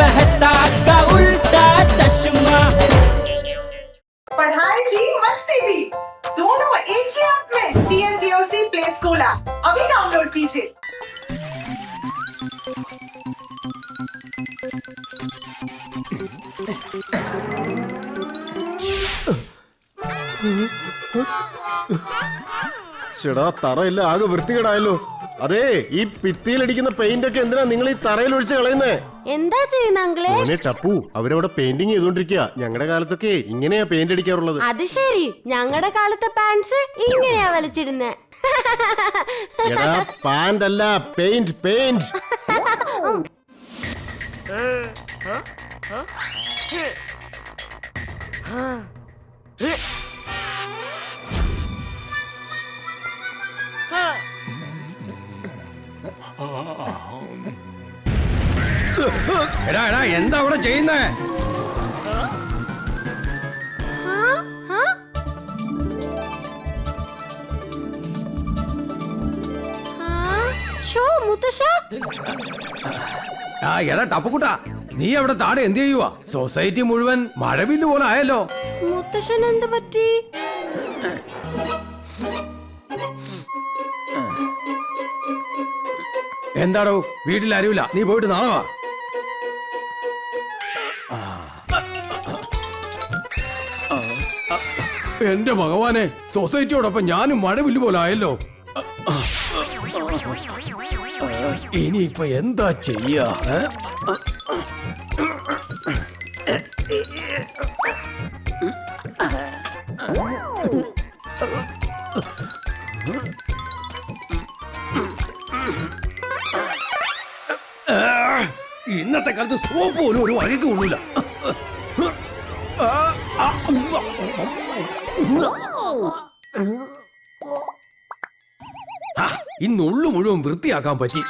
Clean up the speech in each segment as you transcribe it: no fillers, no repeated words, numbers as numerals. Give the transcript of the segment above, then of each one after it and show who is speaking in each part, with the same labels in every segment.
Speaker 1: मेहता का उल्टा चश्मा।
Speaker 2: पढ़ाई भी मस्ती भी दोनों एक ही ऐप में। TNPOC प्ले स्कूल ऐप अभी डाउनलोड कीजिए।
Speaker 3: ചേടാ തറയില്ല, ആകെ വൃത്തികേടായല്ലോ. അതെ, ഈ ഭിത്തിയിലടിക്കുന്ന പെയിന്റ് ഒക്കെ എന്തിനാ നിങ്ങൾ ഈ തറയിൽ ഒഴിച്ച് കളയുന്നേ?
Speaker 4: എന്താ ചെയ്യുന്ന അങ്കിളെ?
Speaker 3: മോനെ ടപ്പു, അവരവിടെ പെയിന്റിങ് ചെയ്തോണ്ടിരിക്കുക. ഞങ്ങളുടെ കാലത്തൊക്കെ ഇങ്ങനെയാ പെയിന്റ് അടിക്കാറുള്ളത്.
Speaker 4: അത് ശരി, ഞങ്ങളുടെ കാലത്തെ പാൻസ് ഇങ്ങനെയാ വലിച്ചിടുന്നേ.
Speaker 3: എടാ പാന്റ് അല്ല, പെയിന്റ് പെയിന്റ്.
Speaker 5: എടാ എടാ, എന്താ അവിടെ ചെയ്യുന്നേ? എടാ ടപ്പുക്കുട്ടാ, നീ അവിടെ താടെ എന്ത് ചെയ്യുവാ? സൊസൈറ്റി മുഴുവൻ മഴവില്ല് പോലെ ആയല്ലോ.
Speaker 4: മുത്തശ്ശൻ എന്ത് പറ്റി?
Speaker 5: എന്താടോ, വീട്ടിൽ ആരുമില്ല, നീ പോയിട്ട് നാളെ വാ. എന്റെ ഭഗവാനെ, സൊസൈറ്റിയോടൊപ്പം ഞാനും മഴവില്ല് പോലെ ആയല്ലോ. ഇനിയിപ്പൊ എന്താ ചെയ്യാ? ഇന്നത്തെ കാലത്ത് സോപ്പ് പോലും ഒരു വഴിക്ക് കൊള്ളൂല. ഇന്നുള്ളു മുഴുവൻ വൃത്തിയാക്കാൻ പറ്റി.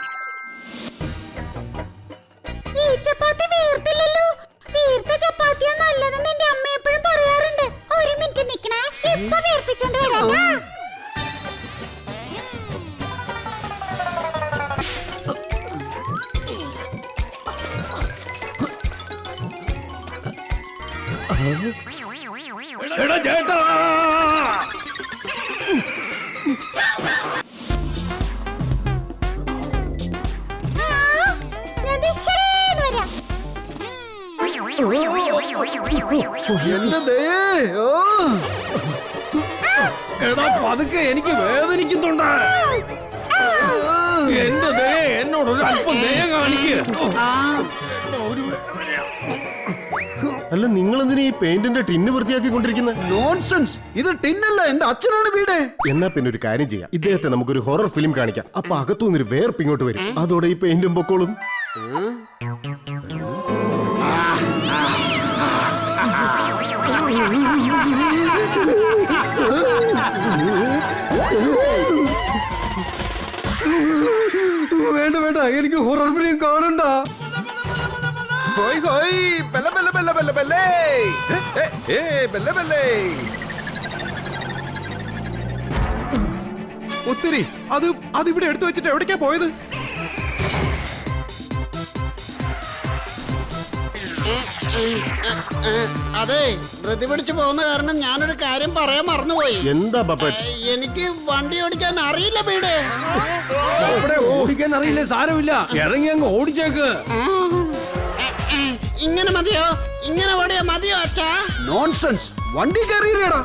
Speaker 4: ഈ ചപ്പാത്തി വീർത്തില്ലല്ലോ. വീർത്ത ചപ്പാത്തിയാ നല്ലതെന്ന് എന്റെ അമ്മ എപ്പോഴും പറയാറുണ്ട്. ഒരു മിനിറ്റ് നിക്കണേ, ഇപ്പൊ വീർപ്പിച്ചോണ്ട് വരാം.
Speaker 5: എടാ ചേട്ടാ, എടാ പതുക്കെ, എനിക്ക് വേദനിക്കുന്നുണ്ട്. എന്റെ ദേ, എന്നോടൊരു അല്പം ദയ കാണിക്ക്.
Speaker 3: അല്ല, നിങ്ങൾ എന്തിനാ ഈ പെയിന്റിന്റെ ടിന്ന് വൃത്തിയാക്കിക്കൊണ്ടിരിക്കുന്നത്?
Speaker 6: നോൺസെൻസ്, ഇത് ടിന്നല്ല, എന്റെ അച്ഛനാണ് വീട്.
Speaker 3: എന്നാ പിന്നെ ഒരു കാര്യം ചെയ്യാം, ഇദ്ദേഹത്തെ നമുക്കൊരു ഹൊറർ ഫിലിം കാണിക്കാം. അപ്പൊ അകത്തുനിന്നൊരു വേർപ്പ് ഇങ്ങോട്ട് വരും. അതോടെ ഈ പെയിന്റും പൊക്കോളും.
Speaker 5: വേണ്ട വേണ്ട, എനിക്ക് ഹൊറർ ഫിലിം കാണണ്ട. ഒത്തിരി അതിവിടെ എടുത്തു വെച്ചിട്ട് എവിടേക്കാ പോയത്?
Speaker 6: അതെ, ധൃതി പിടിച്ചു പോകുന്ന കാരണം ഞാനൊരു കാര്യം പറയാൻ മറന്നുപോയി.
Speaker 3: എന്താ പപ്പറ്റ്?
Speaker 6: എനിക്ക് വണ്ടി ഓടിക്കാൻ അറിയില്ല വീട്.
Speaker 5: അവിടെ ഓടിക്കാൻ അറിയില്ലേ? സാരമില്ല, ഇറങ്ങി അങ്ങ് ഓടിച്ചേക്ക്.
Speaker 6: ഇങ്ങനെ മതിയോ? ഇങ്ങനെ ഓടിയാ മതിയോ അച്ഛാ? നോൺസെൻസ്, വണ്ടി കയറിയില്ലേടാ.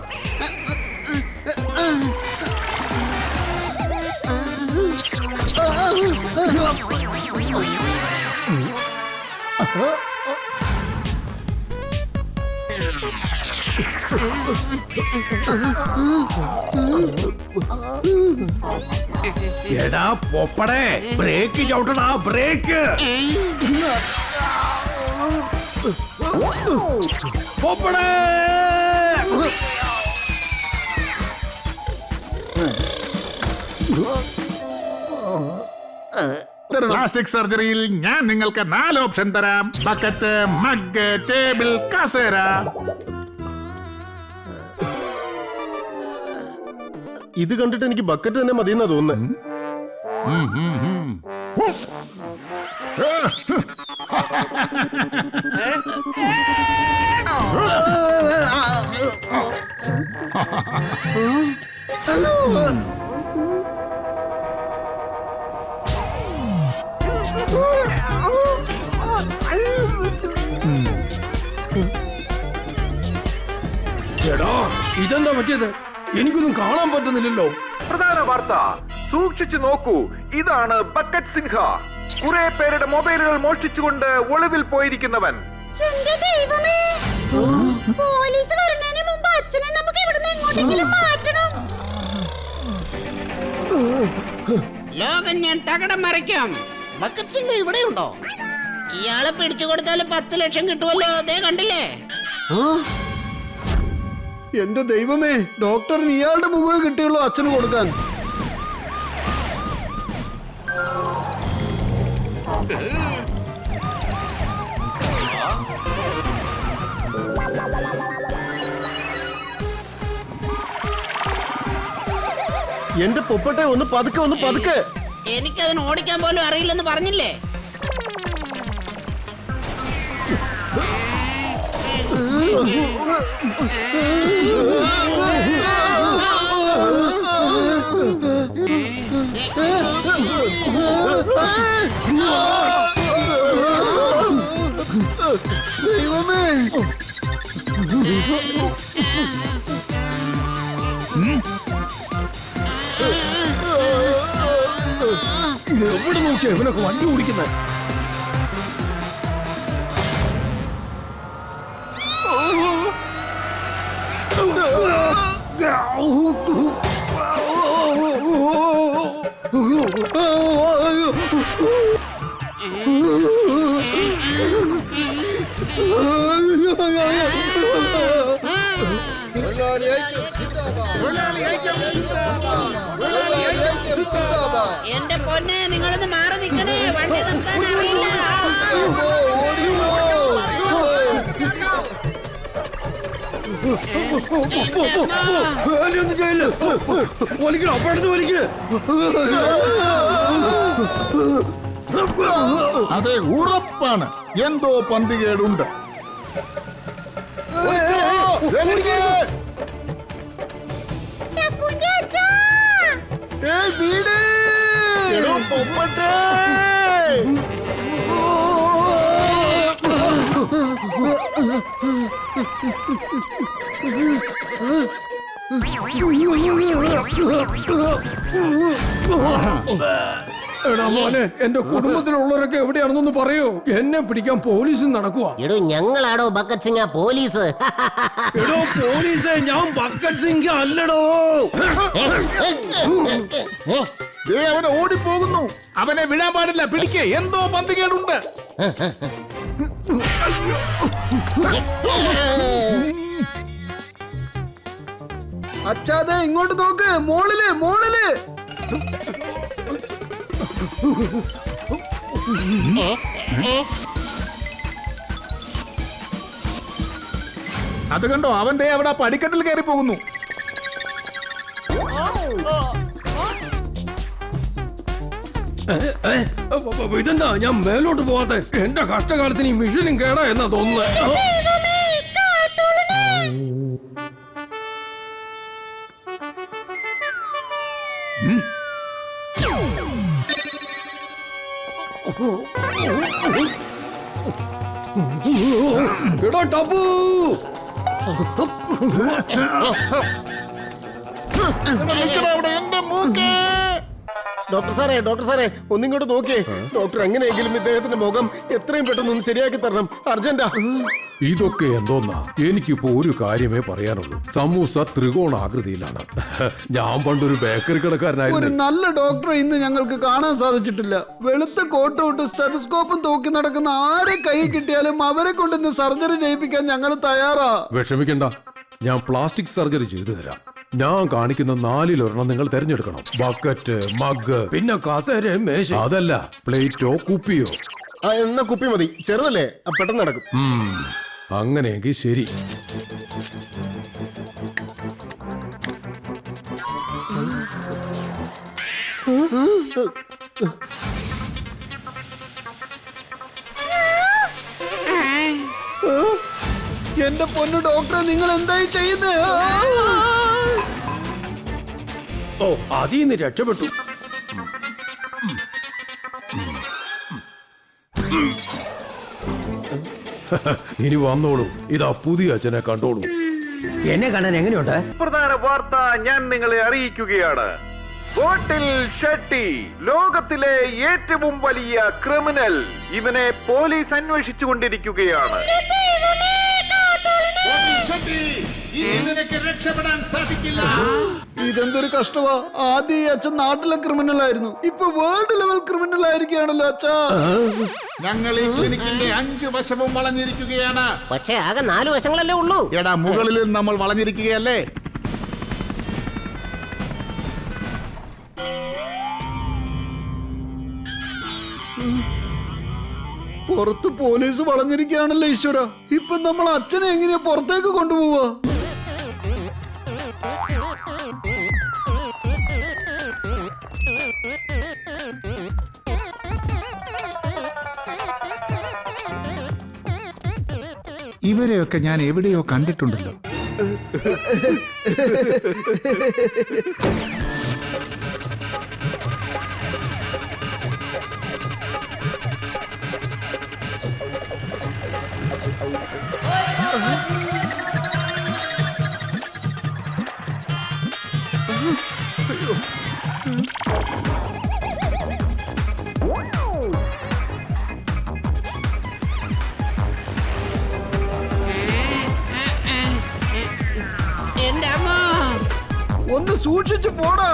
Speaker 5: എടാ പൊപ്പടേ, ബ്രേക്ക് ചവിട്ടടാ, ബ്രേക്ക്. പൊപ്പടേ,
Speaker 7: പ്ലാസ്റ്റിക് സർജറിയിൽ ഞാൻ നിങ്ങൾക്ക് 4 ഓപ്ഷൻ തരാം. ബക്കറ്റ്, മഗ്, ടേബിൾ, കസേര.
Speaker 3: ഇത് കണ്ടിട്ട് എനിക്ക് ബക്കറ്റ് തന്നെ മതിയെന്നാ തോന്നുന്നത്.
Speaker 5: ചേടാ ഇതെന്താ പറ്റിയത്? എനിക്കൊന്നും കാണാൻ പറ്റുന്നില്ലല്ലോ.
Speaker 8: പ്രധാന വാർത്ത സൂക്ഷിച്ചു നോക്കൂ. ഇതാണ് ബക്കറ്റ് സിൻഹ, കുറെ പേരുടെ മൊബൈലുകൾ മോഷ്ടിച്ചുകൊണ്ട് ഒളിവിൽ പോയിരിക്കുന്നവൻ.
Speaker 4: എന്റെ ദൈവമേ, പോലീസ് വരുന്നതിന് മുമ്പ് അച്ഛനെ നമുക്ക് ഇവിടുന്ന് എങ്ങോട്ടെങ്കിലും മാറ്റണം.
Speaker 6: ലോകം ഞാൻ തകടം മറിക്കാം. ബക്കറ്റ് സിംഗ് ഇവിടെ ഉണ്ടോ? ഇയാളെ പിടിച്ചു കൊടുത്താൽ 10 ലക്ഷം കിട്ടുമല്ലോ. അതേ കണ്ടില്ലേ?
Speaker 9: എന്റെ ദൈവമേ, ഡോക്ടറിന് ഇയാളുടെ മുഖമേ കിട്ടിയുള്ളൂ അച്ഛന് കൊടുക്കാൻ.
Speaker 3: എന്റെ പൊപ്പട്ടെ, ഒന്ന് പതുക്കെ, ഒന്ന് പതുക്കെ.
Speaker 6: എനിക്കതിന് ഓടിക്കാൻ പോലും അറിയില്ലെന്ന് പറഞ്ഞില്ലേ?
Speaker 9: ദൈവമേ,
Speaker 5: എവിടെ നോക്കിയാ ഇവനൊക്കെ വണ്ടി ഓടിക്കുന്നത്?
Speaker 6: എന്റെ പൊന്നെ, നിങ്ങളൊന്ന് മാറി നിൽക്കണേ. വണ്ടി നിർത്താൻ അറിയില്ല.
Speaker 7: അതെ, ഉറപ്പാണ് എന്തോ പന്തികേടുണ്ട്.
Speaker 4: ടപ്പുന്റെ അച്ഛാ,
Speaker 3: വീട് പൊപ്പട്ടെ.
Speaker 5: എടാ മോനെ, എന്റെ കുടുംബത്തിലുള്ളവരൊക്കെ എവിടെയാണെന്നൊന്ന് പറയൂ. എന്നെ പിടിക്കാൻ പോലീസ് നടക്കുക.
Speaker 10: എടോ, ഞങ്ങളാടോ ബക്കറ്റ് സിംഗ് പോലീസ്.
Speaker 5: എടോ പോലീസേ, ഞാൻ ബക്കറ്റ് സിംഗ് അല്ലടോ.
Speaker 7: അവൻ ഓടിപ്പോകുന്നു. അവനെ വിടാൻ പാടില്ല. പിടിക്കേ, എന്തോ പന്തികേടുണ്ട്.
Speaker 9: അച്ഛാതെ ഇങ്ങോട്ട് നോക്ക്. മോളില്, മോളില്.
Speaker 7: അത് കണ്ടോ, അവന്റെ അവിടെ പടിക്കെട്ടിൽ കയറി പോകുന്നു.
Speaker 5: ഇതെന്താ ഞാൻ മേലോട്ട് പോവാത്തെ? എന്റെ കഷ്ടകാലത്തിന് ഈ മിഷനും കേടാ എന്നാ തോന്നുന്നത്.
Speaker 4: ദൈവമേ, കാത്തോളണേ.
Speaker 5: എടാ ടപ്പു,
Speaker 7: അവിടെ എന്റെ മൂക്ക്.
Speaker 3: ഡോക്ടർ സാറേ, ഡോക്ടർ സാറേ, ഒന്നിങ്ങോട്ട് നോക്കിയേ. ഡോക്ടർ എങ്ങനെയെങ്കിലും ഇദ്ദേഹത്തിന്റെ മുഖം എത്രയും പെട്ടെന്ന് ഒന്ന് ശരിയാക്കി തരണം. അർജന്റാ.
Speaker 5: ഇതൊക്കെ എന്തോന്നാ? എനിക്കിപ്പോ ഒരു കാര്യമേ പറയാനുള്ളൂ. സമൂസ ത്രികോണാകൃതിയിലാണ്. ഞാൻ പണ്ടൊരു ബേക്കറി
Speaker 9: ഒരു
Speaker 5: കടക്കാരനായിരുന്നു.
Speaker 9: നല്ല ഡോക്ടറെ ഇന്ന് ഞങ്ങൾക്ക് കാണാൻ സാധിച്ചിട്ടില്ല. വെളുത്ത കോട്ട് വിട്ട് സ്റ്റെതസ്കോപ്പും തൂക്കി നടക്കുന്ന ആരെ കൈ കിട്ടിയാലും അവരെ കൊണ്ട് ഇന്ന് സർജറി ചെയ്യിപ്പിക്കാൻ ഞങ്ങൾ തയ്യാറാ.
Speaker 5: വിഷമിക്കണ്ട, ഞാൻ പ്ലാസ്റ്റിക് സർജറി ചെയ്തു തരാം. ഞാൻ കാണിക്കുന്ന 4 നിങ്ങൾ തിരഞ്ഞെടുക്കണം. ബക്കറ്റ്, മഗ്, പിന്നെ കസേര, മേശ. അതല്ല പ്ലേറ്റോ കുപ്പിയോ.
Speaker 3: എന്നാ കുപ്പി മതി. ചെറുതല്ലേ, പെട്ടെന്ന് നടക്കും.
Speaker 5: അങ്ങനെയെങ്കിൽ ശരി.
Speaker 9: എന്റെ പൊന്നു ഡോക്ടറെ, നിങ്ങൾ എന്തായി ചെയ്യുന്നത്?
Speaker 5: ഓ അതീന്ന് രക്ഷപ്പെട്ടു. ഇനി വന്നോളൂ, ഇതാ പുതിയ അച്ഛനെ കണ്ടോളൂ.
Speaker 10: എന്നെ കാണാൻ എങ്ങനെയുണ്ട്?
Speaker 8: പ്രധാന വാർത്ത ഞാൻ നിങ്ങളെ അറിയിക്കുകയാണ്. ബോട്ടിൽ ഷെട്ടി ലോകത്തിലെ ഏറ്റവും വലിയ ക്രിമിനൽ. ഇവനെ പോലീസ് അന്വേഷിച്ചുകൊണ്ടിരിക്കുകയാണ്.
Speaker 7: രക്ഷപ്പെടാൻ സാധിക്കില്ല.
Speaker 9: ഇതെന്തൊരു കഷ്ടമാ. ആദ്യം ഈ അച്ഛൻ നാട്ടിലെ ക്രിമിനൽ ആയിരുന്നു, ഇപ്പൊ വേൾഡ് ലെവൽ ക്രിമിനൽ ആയിരിക്കുകയാണല്ലോ അച്ഛാ.
Speaker 7: ഞങ്ങൾ ഈ ക്ലിനിക്കിന്റെ 5 വശവും വളഞ്ഞിരിക്കുകയാണ്.
Speaker 10: പക്ഷേ ആകെ 4 വശങ്ങളല്ലേ ഉള്ളൂ.
Speaker 7: എടാ, മുകളിൽ നമ്മൾ വളഞ്ഞിരിക്കുകയല്ലേ?
Speaker 9: പുറത്ത് പോലീസ് വളഞ്ഞിരിക്കുകയാണല്ലോ ഈശ്വര. ഇപ്പൊ നമ്മൾ അച്ഛനെ എങ്ങനെയാ പുറത്തേക്ക് കൊണ്ടുപോവാ?
Speaker 7: ഇവരെയൊക്കെ ഞാൻ എവിടെയോ കണ്ടിട്ടുണ്ടല്ലോ.
Speaker 6: എന്റെ അമ്മ,
Speaker 9: ഒന്ന് സൂക്ഷിച്ചു പോടാ.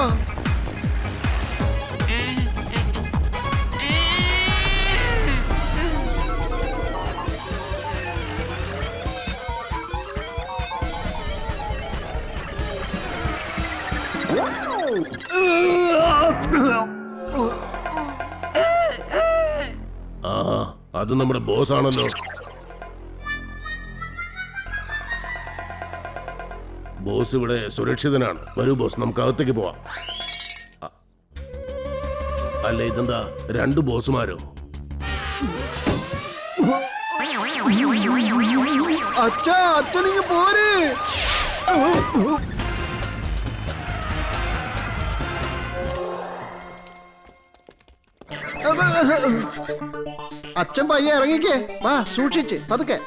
Speaker 3: ആ അത് നമ്മുടെ ബോസ് ആണല്ലോ. ബോസ് ഇവിടെ സുരക്ഷിതനാണ്. വരൂ ബോസ്, നമുക്ക് അകത്തേക്ക് പോവാം. അല്ല, ഇതെന്താ 2 ബോസുമാരോ?
Speaker 9: അച്ഛാ, അച്ഛനിങ്ങ് പോര്. അച്ഛൻ പയ്യെ ഇറങ്ങിക്കേ. വാ, സൂക്ഷിച്ച് പതുക്കെ.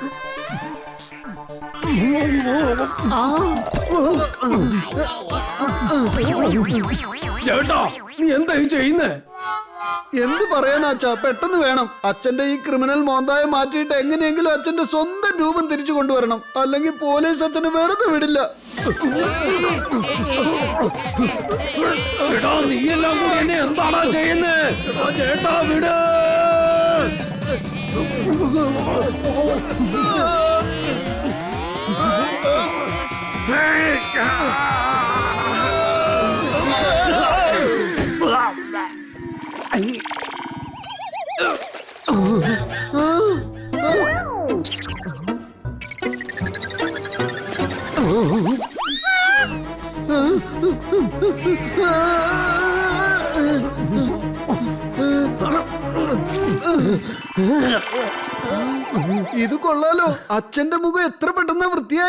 Speaker 5: ചേട്ടാ, നീ എന്താ ചെയ്യുന്നേ?
Speaker 9: എന്ത് പറയാനാ അച്ഛാ, പെട്ടെന്ന് വേണം. അച്ഛന്റെ ഈ ക്രിമിനൽ മോന്തായം മാറ്റിയിട്ട് എങ്ങനെയെങ്കിലും അച്ഛന്റെ സ്വന്തം രൂപം തിരിച്ചു കൊണ്ടുവരണം. അല്ലെങ്കിൽ പോലീസ് അച്ഛനെ വെറുതെ വിടില്ല.
Speaker 5: നീ എല്ലാം കൂടി എന്നെ എന്താണാ ചെയ്യുന്നേ? ചേട്ടാ വിട്.
Speaker 9: ഇത് കൊള്ളാലോ. അച്ഛന്റെ മുഖം എത്ര പെട്ടെന്ന് വൃത്തിയായി.